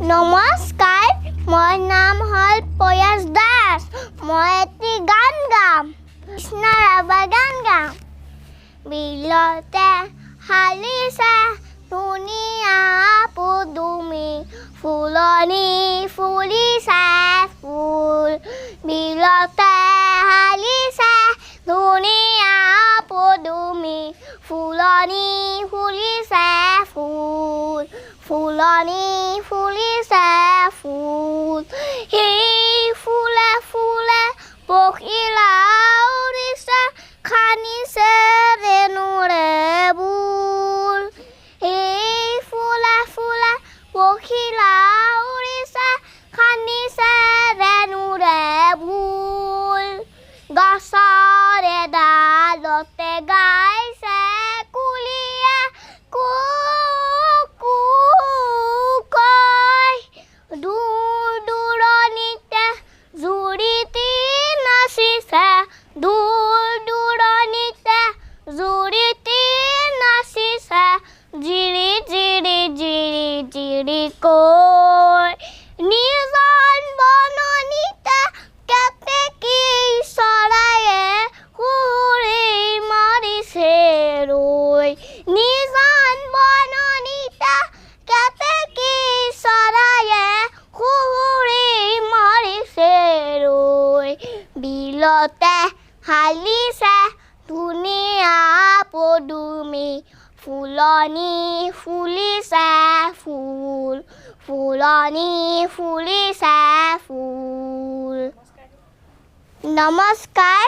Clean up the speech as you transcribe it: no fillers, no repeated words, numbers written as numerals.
নমস্কাৰ, মোৰ নাম হ'ল পয়াস দাস। মই এটি গান গাম, কৃষ্ণৰ গান গাম। বিলতে হালিছে ধুনীয়া পদুমী, ফুলনি ফুলিছে ফুল। বিলতে হালিছে ধুনীয়া পদুমী, ফুলনি ফুলিছে ফুল। ফুলনি ফুলিছে ফুল। সেই ফুলে ফুলে পখিলা উৰিছে, খানিছে ৰেণুৰে বুল। সেই ফুলে ফুলে পখিলা উৰিছে, খানিছে ৰেণুৰে ভুল। গছৰে ডালতে গাইছে কুলিয়ে কু কু কয়। দূৰ দূৰণিতে জুৰিটি নাচিছে, দূৰ দূৰণিতে জুৰিটি নাচিছে, জিৰি জিৰি জিৰি জিৰি কৈ। নিজন বননিতে কেতেকী চৰায়ে সুৰি মাৰিছে ৰৈ। নিজন বননিতে কেতেকী চৰায়ে সুৰি মাৰিছে ৰৈ। বিলতে হালিছে ধুনীয়া পদুমী, ফুলনি ফুলিছে ফুল। ফুলনি ফুলিছে ফুল। নমস্কাৰ।